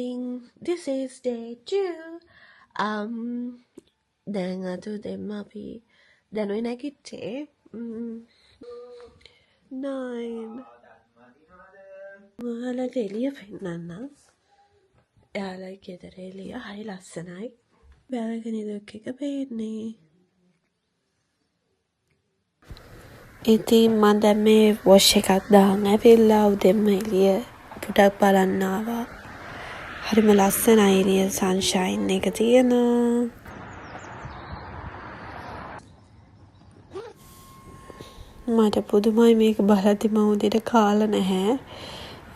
think this is day 2. දැන් අතු දෙම අපි දැනුයි නැගිට්ටේ 9 ඔයාලට එළිය පෙන්නන්නම්. එයාලා ගෙදර එළිය හරි ලස්සනයි. බැලකනි දුක් එක පේන්නේ. ඉතින් මම දැන් මේ වොෂ් එකක් දාන්න ඇවිල්ලා උදෙන්ම එළිය පුටක් බලන්න ආවා. හරිම ලස්සනයි එළිය සන්ෂයින් එක තියෙනවා. මට පුදුමයි මේක බලද්දි මම උදේට කාලා නැහැ.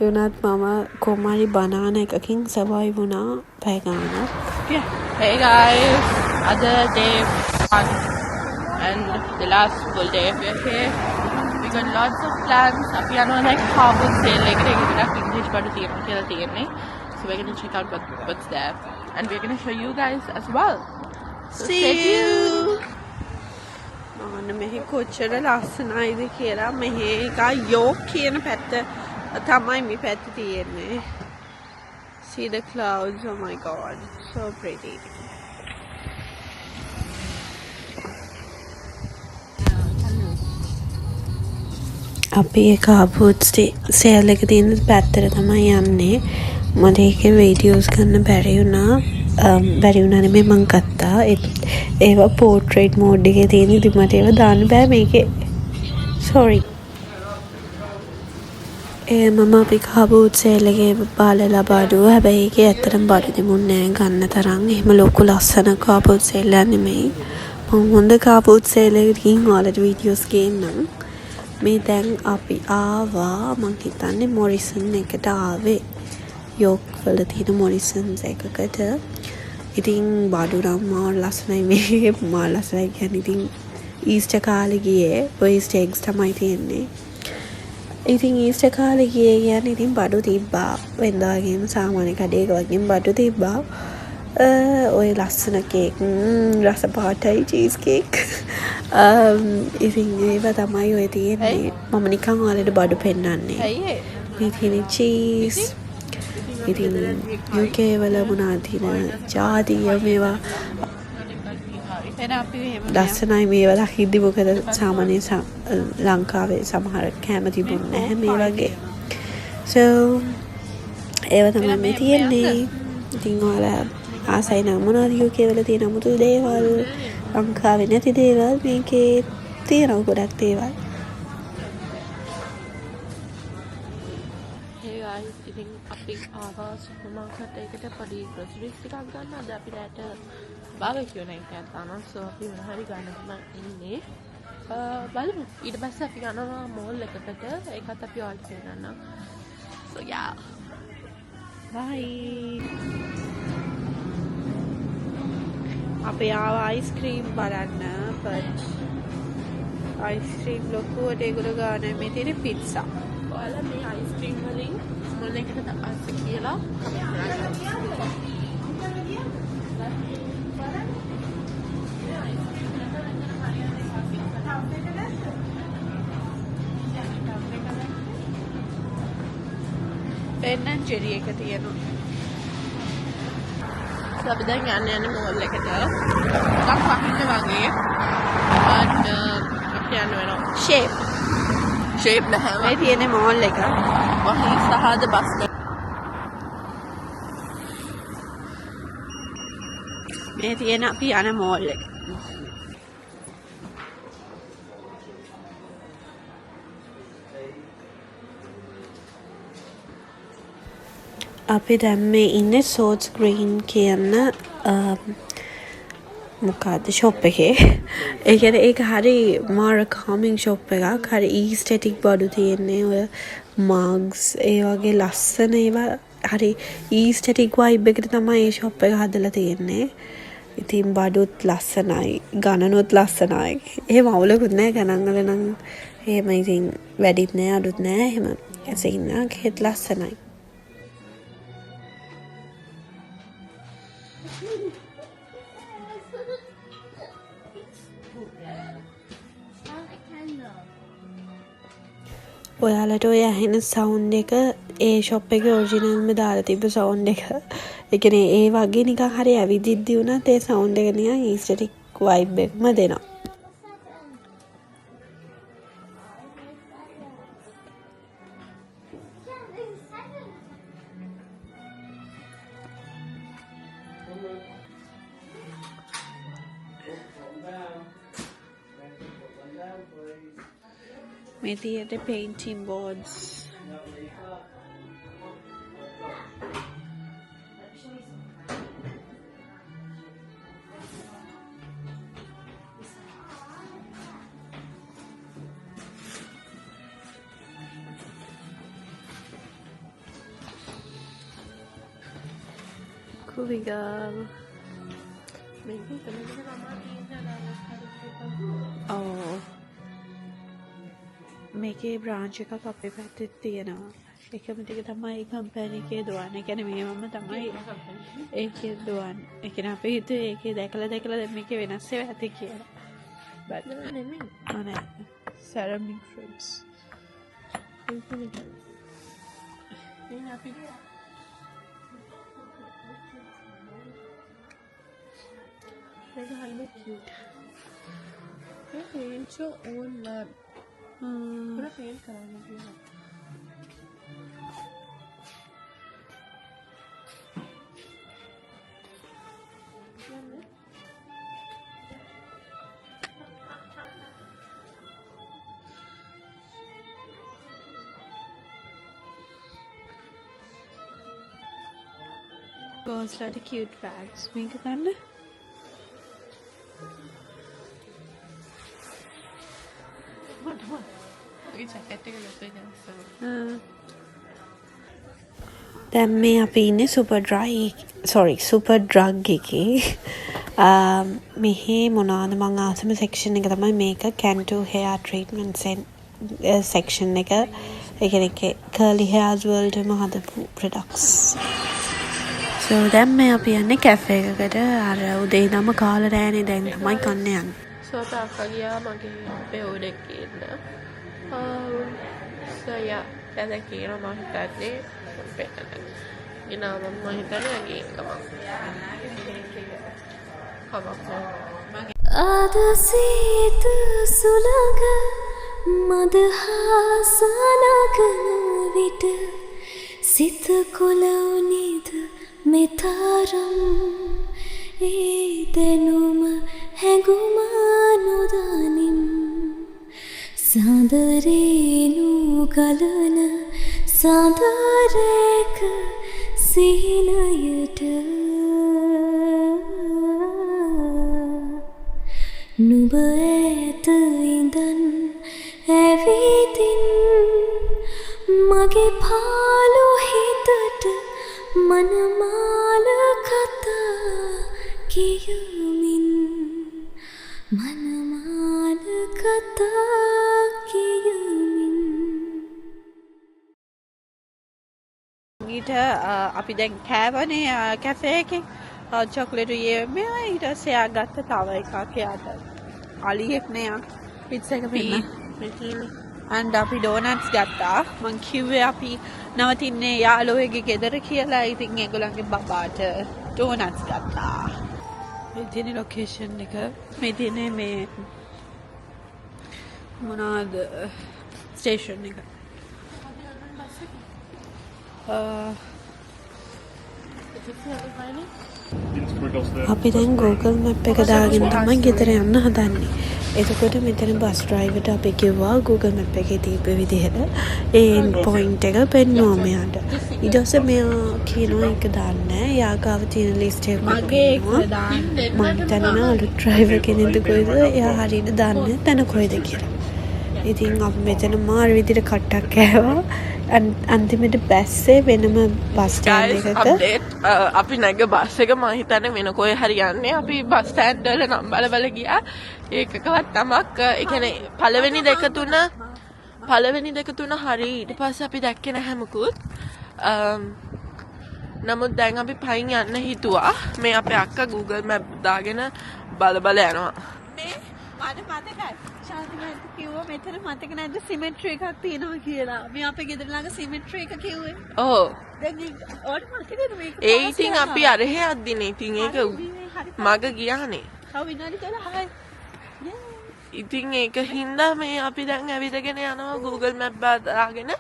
ඒ වුණත් මම කොමාරි බනාන එකකින් සර්වයිව් වුණා පැය ගානක්. Yeah. Hey guys, other day 1 and the last full day we're here. We got lots of plans. අපි යනවා like harbour sale එකට. ඒක විතරක් English බඩු තියෙනවා කියලා තියෙන්නේ. So we're going to check out what's there and we're going to show you guys as well. So See you. ඔන්න මෙහි කොච්චර ලස්සනයිද කියලා. මෙහි එක යෝක් කියන පැත්ත තමයි මේ පැත්ත තියෙන්නේ. See the clouds, oh my god, so pretty. අපි එක ආපුත් සේල් එක තියෙන පැත්තට තමයි යන්නේ. මට ඒකේ වීඩියෝස් ගන්න බැරි වුණා නෙමෙයි මං ගත්තා. ඒවා පෝර්ට්‍රේට් මෝඩ් එකේ තියෙන. ඉතින් මට ඒවා දාන්න බෑ මේකේ. sorry. මම අපි කාබූත් සේල් එකේ බාලලා බඩුව. හැබැයි ඒකේ ඇත්තටම බඩු දෙමුන්නේ නෑ ගන්න තරම්. එහෙම ලොකු ලස්සන කාබූත් සේල් එකක් නෙමෙයි. මම හොඳ කාබූත් සේල් එකකට ගිහින් ඔයාලට වීඩියෝස් ගේන්නම්. මේ දැන් අපි ආවා මං හිතන්නේ මොරිසන් එකට ආවේ. යෝක් වල තියෙන මොරිසන්ස් එකකට. ඉතින් බඩු නම් මාර ලස්සනයි මේ. මාර ලස්සනයි කියන්නේ ඉතින් ඊස්ටර් කාලේ ගියේ. ඔය ඊස්ටර් එග්ස් තමයි තියෙන්නේ. ඉතින් ඊස්ටර් කාලේ ගියේ කියන්නේ ඉතින් බඩු තිබ්බා. වෙනදා වගේම සාමාන්‍ය කඩේක වගේම බඩු තිබ්බා. ඔය ලස්සන කේක් රස පාටයි චීස් කේක්. ඉතින් ඒවා තමයි ඔය තියෙන්නේ. මම නිකන් ඔයාලට බඩු පෙන්නන්නේ. මේ තියෙන චීස්. ඉතින් UK වල මොනවද තියෙන ජාතිය මේවා ලස්සනයි මේවා දකිද්දි. මොකද සාමාන්‍ය ලංකාවේ සමහර කැම තිබුණේ නැහැ මේ වගේ. so ඒවා තමයි මේ තියෙන්නේ. ඉතින් ඔයාලා ආසයි නම් මොනවද UK වල තියෙන අමුතු දේවල් ලංකාවේ නැති දේවල් මේකේ තියෙනවා ගොඩක් දේවල්. Hey guys, ඉතින් අපි ආවා සුපර් මාකට් එකකට පොඩි ග්‍රොසරිස් ටිකක් ගන්න. අද අපි රැට බාබකියු නයිට් එකක් දානවා. so අපි මොන හරි ගන්න තමයි ඉන්නේ. බලමු. ඊට පස්සේ අපි යනවා මෝල් එකකට. ඒකත් අපි ඔයාලට පෙන්නන්නම්. so yeah. bye. අපි ආවා අයිස්ක්‍රීම් බලන්න. but අයිස්ක්‍රීම් ලොකුවට ඒගොල්ලෝ ගානේ මේ තියෙන පිට්සා. ඔයාලා මේ අයිස්ක්‍රීම් වලින් මොන එකද අස්ස කියලා Ben and Jerry එක තියෙනවා. so අපි දැන් යන්නේ මෝල් එකට. ටිකක් වහින්න වගේ. but අපි යන්න වෙනවා. shape නැහැ. මේ තියෙන මෝල් එක. වහී සහද බස් මේ තියෙන අපි යන මෝල් එක. අපි දැන් මේ ඉන්නේ සෝට්ස් ග්‍රීන් කියන මොකක්ද ෂොප් එකේ. ඒ කියන්නේ ඒක හරි මාර කාමින් ෂොප් එකක්. හරි ඊස්තටික් බඩු තියෙන්නේ. ඔය මග්ස් ඒ වගේ ලස්සන ඒවා හරි ඊස්තටික් වයිබ් එකට තමයි මේ ෂොප් එක හදලා තියෙන්නේ. ඉතින් බඩුත් ලස්සනයි. ගණනුත් ලස්සනයි. එහෙම අවුලකුත් නැහැ. ගණන් වල නම් එහෙම ඉතින් වැඩිත් නැහැ අඩුත් නැහැ. එහෙම ඇසින්න කෙත් ලස්සනයි. ඔයාලට ඔය ඇහෙන සවුන්ඩ් එක ඒ ෂොප් එකේ ඔරිජිනල්ම දාලා තිබ්බ සවුන්ඩ් එක. ඒ කියන්නේ ඒ වගේ නිකන් හරි ඇවිදිද්දි වුණත් ඒ සවුන්ඩ් එක නිකන් ඊස්ටටික් වයිබ් එකම දෙනවා. මේ තියෙන්නේ painting boards. Cool we go. Oh. මේකේ බ්‍රාන්ච් එකක් අපේ පැත්තේ තියෙනවා. ඒකම ටික තමයි කම්පැනි එකේ දුවන්නේ. ඒ කියන්නේ මේවම තමයි ඒකේ දුවන්නේ. ඒ කියන්නේ අපි හිතුවේ ඒකේ දැකලා දැන් මේකේ වෙනස් ඒවා ඇති කියලා. බත් නෙමෙයි. අනේ සෙරමික් ෆ්‍රේම්ස්. ඒක අපි මේක හරියට cute. ඒක paint your own lamp. पूरा पेंट कराने के लिए girls like cute bags. Make it done. දැන් මේ අපි ඉන්නේ සුපර් ඩ්‍රග් එකේ. මෙහි මොනවාද මං ආසම සෙක්ෂන් එක තමයි මේක කැන්ටු හෙයාර් ට්‍රීට්මන්ට් සෙක්ෂන් එක. ඒ කියන්නේ කර්ලි හෙයාර්ස් වලටම හදපු ප්‍රොඩක්ට්ස්. සෝ දැන් මේ අපි යන්නේ කැෆේ එකකට. අර උදේ ඉඳන්ම කාලා රෑනේ දැන් තමයි කන්න යන්නේ. සෝ තාක්කා ගියා මගේ පෙවුඩ එකේ ඉන්න. So yeah, දැන් කියනවා මම හිතන්නේ පෙන්නන්න. ඊනවා මම හිතන්නේ ගේකම. ආද සීත සුලග මදහසනගන විට සිත කොළවුනිද මෙතරම් ඒ දැනුම හැඟුම නොදනිම් සඳරේනු ගලන සඳරේක සිහිනයට නුඹ ඇත ඉඳන් ඇවිදින් මගේ පාළු හිතට මනමාල කතා කියමින් මනමාල කතා කියමින් ඊට අපි දැන් කෑවනේ කැෆේ එකේ චොක්ලේට් ඊයේ ඊට පස්සේ යා ගත්ත තව එකක් යාට අලියෙක් නේ යා පිට්සා එක පින්න and අපි ඩෝනට්ස් ගත්තා. මං කිව්වේ අපි නවතින්නේ යාළුවෙගේ ගෙදර කියලා. ඉතින් ඒගොල්ලන්ගේ බබාට ඩෝනට්ස් ගත්තා. මේ තියෙන ලොකේෂන් එක මේ තියෙන්නේ මේ මොනවාද ස්ටේෂන් එක. අපි දැන් Google Map එක දාගෙන තමයි ගෙදර යන්න හදන්නේ. එතකොට මෙතන බස් ඩ්‍රයිවර්ට අපි කිව්වා Google Map එකේ තිබ්බ විදිහට ඒ එන්ඩ් පොයින්ට් එක පෙන්වුවා මෙයාට. ඊට පස්සේ මෙයා කියනවා ඒක දාන්න නෑ. යා ගාව තියෙන ලිස්ට් එක මගේ ඒක දාන්න. මම හිතන්නේ අලුත් ඩ්‍රයිවර් කෙනෙක්ද කොයිද එයා හරියට දන්නේ තැන කොයිද කියලා. ඉතින් අපි මෙතන මාර විදිහට කට්ටක් කෑවා. අන්තිමට බැස්සේ වෙනම බස් ස්ටෑන්ඩ් එකක අපි නැග බස් එක මම හිතන්නේ වෙන කොහේ හරි යන්නේ. අපි බස් ස්ටෑන්ඩ් වල නම් බල ගියා. ඒකකවත් තමක් ඒ කියන්නේ පළවෙනි දෙක තුන හරි. ඊට පස්සේ අපි දැක්කේ නැහැ මුකුත්. නමුත් දැන් අපි පයින් යන්න හිතුවා. මේ අපේ අක්කා Google Map දාගෙන බල යනවා. මට මතකයි. ශාන්ති මහත්තයා කිව්වා මෙතන මතක නැද්ද සිමෙන්ට්‍රි එකක් තියෙනවා කියලා. මේ අපේ ගෙදර ළඟ සිමෙන්ට්‍රි එක කිව්වේ. ඔව්. දැන් ඕට මතකද මේක? ඒ ඉතින් අපි අරහෙ අද්දිනේ. ඉතින් ඒක මග ගියානේ. තව විනාඩි 12යි. ඉතින් ඒක හින්දා මේ අපි දැන් ඇවිදගෙන යනවා Google Map දාගෙන.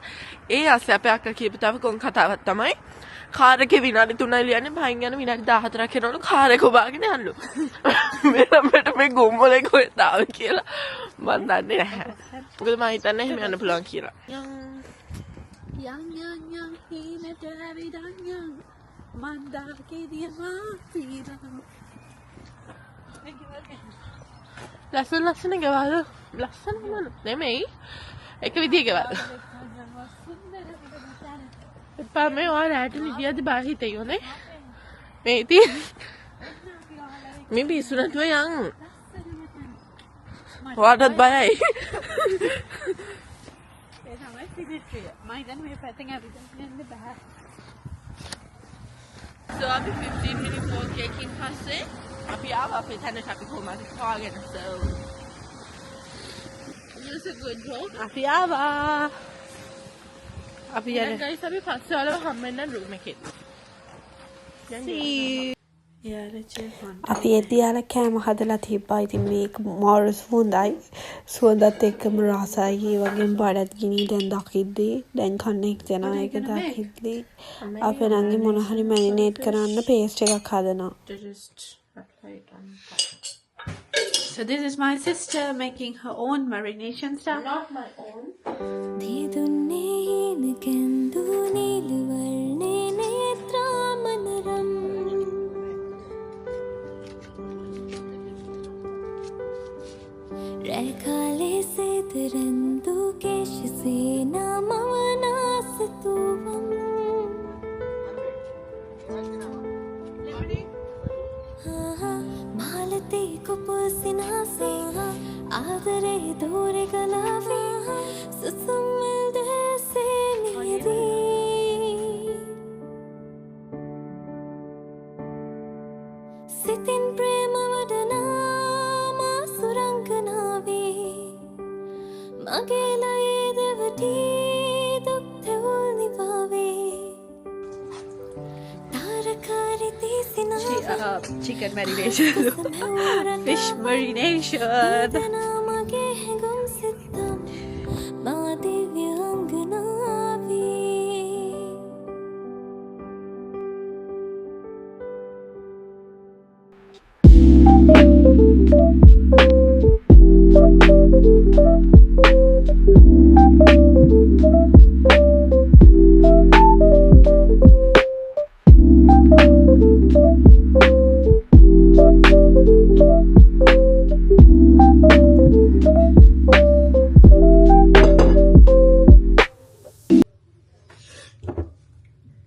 ඒ අස්සේ අපේ අක්කා කියපු තව කොන් කතාවක් තමයි. කාර් එකේ විනාඩි 3යි ලියන්නේ පහින් යන විනාඩි 14ක් යනවලු කාර් එක ඔබාගෙන යන්නලු. මෙරමෙට මේ ගොම්මලේ කොහෙද ආවේ කියලා මන් දන්නේ නැහැ. මොකද මම හිතන්නේ එහෙම යන්න පුළුවන් කියලා. යම් හීනට ඇවිදන් යම් මන්දාගේ දියමා පීරම්. ලස්සන ගෙවල් ලස්සන නම නෙමෙයි එක විදිය ගෙවල්. එපා මේ ඔයාලට නිදියද බා හිතෙයිනේ. මේ ඉතින් මේ පිස්සු නැතුව යන්. ඔයාටත් බයයි. ඒ තමයි සිමෙන්ට්‍රිය. මම හිතන්නේ මේ පැත්තෙන් ඇවිදන් යන්න බෑ. So අපි 15 minute walk එකකින් පස්සේ අපි ආවා අපේ තැනට අපි කොහමද පාගෙන. So it was a good walk. අපි ආවා. අපි යන guys අපි පස්සේ වල හම්බෙන්න room එකේ. අපි එදියාල කෑම හදලා තිබ්බා. ඉතින් මේක මාරස් හොඳයි. සුවඳත් එක්කම රසයි. ඒ වගේම බඩත් ගිනි දැන් දකිද්දී දැන් කන්න එක දෙනා ඒක දකිද්දී අපේ නංගි මොන හරි මැරිනේට් කරන්න පේස්ට් එකක් හදනවා. So this is my sister making her own marination stuff. Not my own. දීදුන්නේ නකන්දු නිල වර්ණේ නේත්‍රාමනරම් රැකාලේ සේතරන්දු කේශසේනා මවනාසතුවම් මාලතේ කුපසිනාසේ ආදරේ දෝරේ ගලාවේ සුසුම්මල් දැසේ නියදී සිතින් ප්‍රේම වඩනා මා සුරංගනාවේ මගේ ලයේ දෙවටී දුක් තෙවුල් නිවාවේ තාරකාරිති සිනා Chicken marination. Fish marination. මගේ හැඟුම් සිත්තම් මා දිව්‍ය අංගනාවේ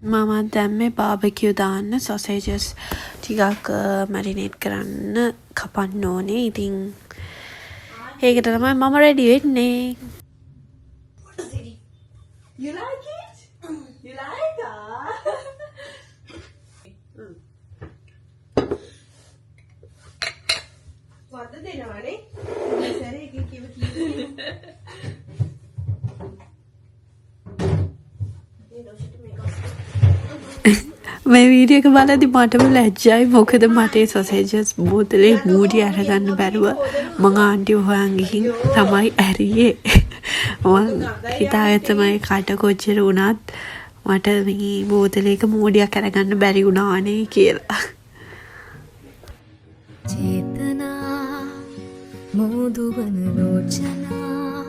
මම දැම්මේ බාබකියු දාන්න සොසේජස් ටිකක් මැරිනේට් කරන්න කපන්න ඕනේ. ඉතින් ඒකට තමයි මම රෙඩි වෙන්නේ. You like it? You like it? වද දෙනවනේ. සැරේ එක කිව මේ වීඩියෝ එක බලද්දි මටම ලැජ්ජයි. මොකද මට ඒ සොසේජස් බෝතලේ මූඩි අරගන්න බැරුව මං ආන්ටිව හොයන් ගිහින් තමයි ඇරියේ. මං හිතාගත්තම කට කොච්චර වුණත් මට මේ බෝතලේක මූඩියක් අරගන්න බැරි වුණානේ කියලා. චේතනා මෝදුවන ලෝචනා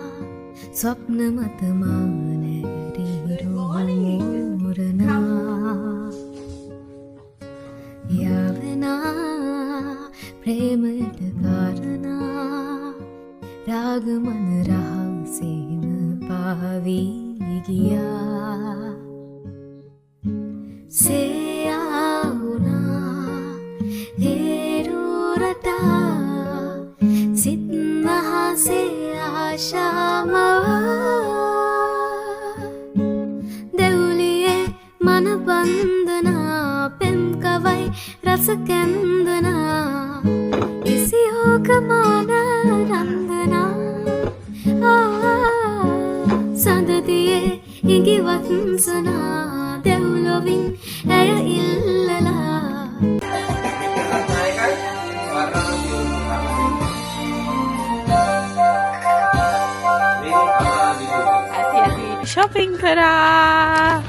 ස්වප්න මත මානැරිරෝ මෝරනා යවනා ප්‍රේමයට කාරණා රාගමන රහසේම පාවී ගියා සේයාවුනා හේරුරටා සිත්නහසේ ආශාමවා දෙවුලියේ මනබන්දනා පෙම් කවයි රස කැන්දනා ඉසිහෝ ලෝකමාන රංගනා සඳතියේ ඉඟිවත්සනා දෙව්ලොවින් ඇය ඉල්ලලා shopping karaa.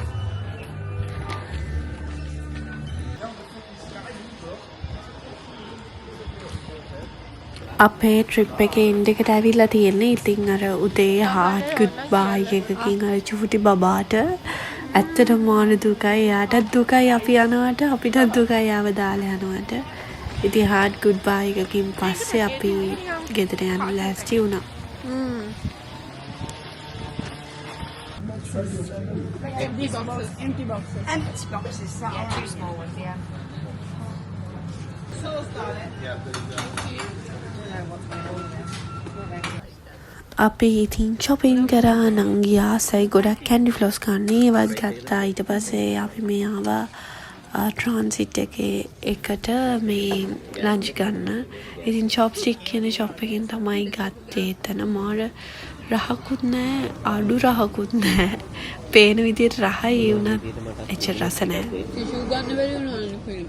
අපේ ට්‍රිප් එකේ එන්ඩ් එකට ඇවිල්ලා තියෙන්නේ. ඉතින් අර උදේ හාට් ගුඩ් බායි එකකින් අර චූටි බබාට ඇත්තටම මාන දුකයි. එයාටත් දුකයි අපි යනවට, අපිටත් දුකයි යාව දාලා යනවට. ඉතින් හාට් ගුඩ් බායි එකකින් පස්සේ අපි ගෙදර යන්න ලෑස්ති වුණා. Empty boxes. Yeah, 2 small ones, yeah. අපි ඉතින් shopping කරා නංගි ආසයි ගොඩක් කැන්ඩි ෆ්ලොස් කන්න ඒවත් ගත්තා. ඊට පස්සේ අපි මේ ආවා ට්‍රාන්සිට් එකට මේ ලන්ච් ගන්න. ඉතින් චොප්ස්ටික් කියන ෂොප් එකෙන් තමයි ගත්තේ. එතන මාර රහකුත් නෑ, අඩු රහකුත් නෑ. පේන විදියට රහයි ඒ වුණත් එච්චර රස නෑ. ටිෂු ගන්න බැරි වුණා නේ.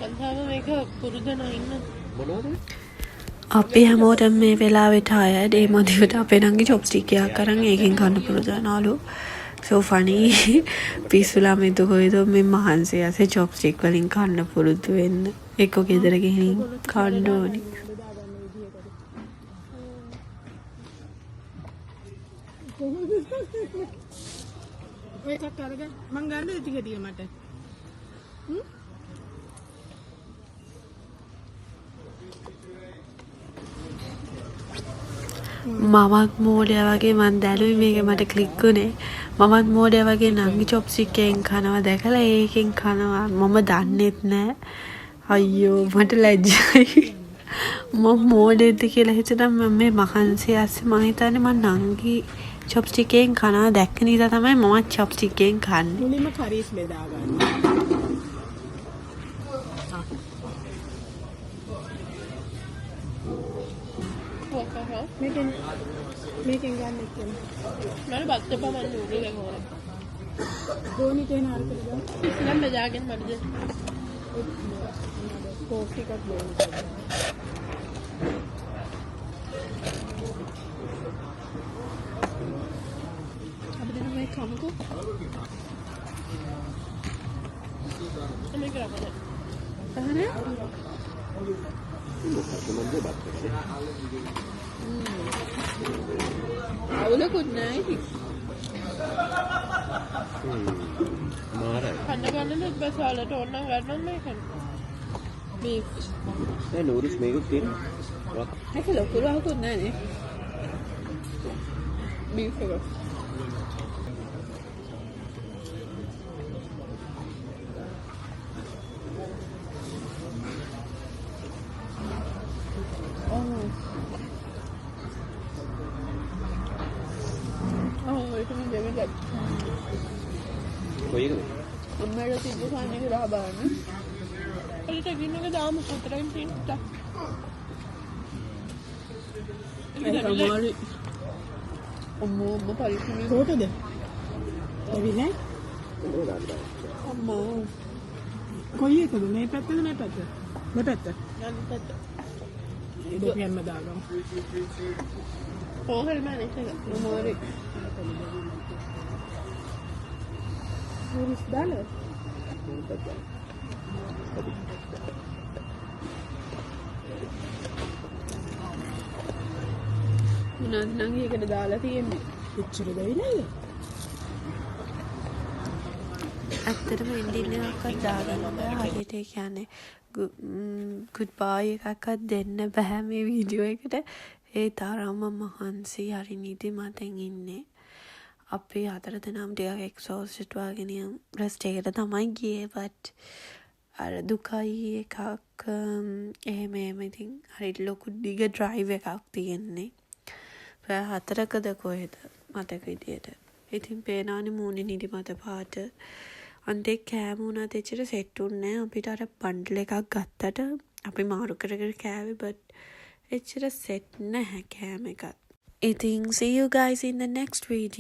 ලංකාව මේක පුරුදු නැින්න. අපි හැමෝටම මේ වෙලාවට අයද ඒ මදිවට අපේ නංගි චොප්ස්ටික් එකක් අරන් ඒකෙන් කන්න පුරුදු වෙනවලු. so funny. පිස්සුලා මෙතු කොයිද මේ මහන්සි ඇසේ චොප්ස්ටික් වලින් කන්න පුරුදු වෙන්න. එක්ක ගෙදර ගිහින් කන්න ඕනි. එකක් අරගෙන මං ගන්න ටික ටික මට. මමත් මෝඩය වගේ මන් දැනුයි මේක මට ක්ලික් වුණේ. මමත් මෝඩය වගේ නංගි චොප්ස්ටික් එකෙන් කනවා දැකලා ඒකෙන් කනවා. මම දන්නෙත් නෑ. අයියෝ මට ලැජ්ජයි. මම මෝඩෙද්ද කියලා හිතුණා. මම මේ මහන්සි ඇස්සේ මම හිතන්නේ මං නංගි චොප්ස්ටික් එකෙන් කනවා දැක්ක නිසා තමයි මමත් චොප්ස්ටික් එකෙන් කන්නේ. මුලින්ම කරීස් බෙදා ගන්න. මේකෙන් ගන්න එක්කම. මම බත් දෙපා මම නූඩල් එක හොරා. දෝනි තේන අරකට ගන්න. ඉස්සෙල්ලාම බෙදාගෙන මට දෙන්න. කෝෆි එකක් දෙන්න. අපිට මේ කමුකෝ. මේක කරන්නේ. අහනේ? අවුලකුත් නෑ ඉතින්. කන්න ගන්නත් බැස වලට ඕන නම් ගන්නම් මේක. බීෆ්. දැන් නූඩල්ස් මේකත් තියෙනවා. ඒක ලොකු රහකුත් නෑනේ. බීෆ් එක. කොයි එකද? අම්මලා තිබ්බ කන්නේ රහ බලන්න. ඒකට ගින්නක දාමු පුතරෙන් තින්ට. ඒක තමයි. අම්මෝ පරිස්සමෙන් කොටද? එවිනේ. අම්මෝ කොයි එකද? මේ පැත්තද මේ පැත්ත? මේ පැත්ත. යන්න පැත්ත. ඒ දෙපියන්ම දාගමු. කොහොමද මම ඒක මොමෝරි. Who's dollar? මොනවද නම් ඒකට දාලා තියෙන්නේ? එච්චර දෙවිලද? ඇත්තටම එන්ඩින් එකක්වත් දාගන්න බෑ. හරියට ඒ කියන්නේ ගුඩ් බායි එකක්වත් දෙන්න බෑ මේ වීඩියෝ එකට. ඒ තරම්ම මහන්සි හරි නිදිමතෙන් ඉන්නේ. අපි 4 දෙනාම ටිකක් එක්සෝස්ටඩ් වගේ රෙස්ට් එකට තමයි ගියේ. බට් අර දුකයි එකක් එහෙම ඉතින් හරි ලොකු දිග ඩ්‍රයිව් එකක් තියෙන්නේ. පැය 4කද කොහෙද මතක විදියට. ඉතින් පේනවනේ මූණේ නිදිමත පාට. අන්තික කෑම උනත් එච්චර සෙට් උන්නේ නැහැ. අපිට අර බන්ඩල් එකක් ගත්තට අපි මාරු කර කර කෑවේ but එච්චර සෙට් නැහැ කෑම එකත්. ඉතින් see you guys in the next video.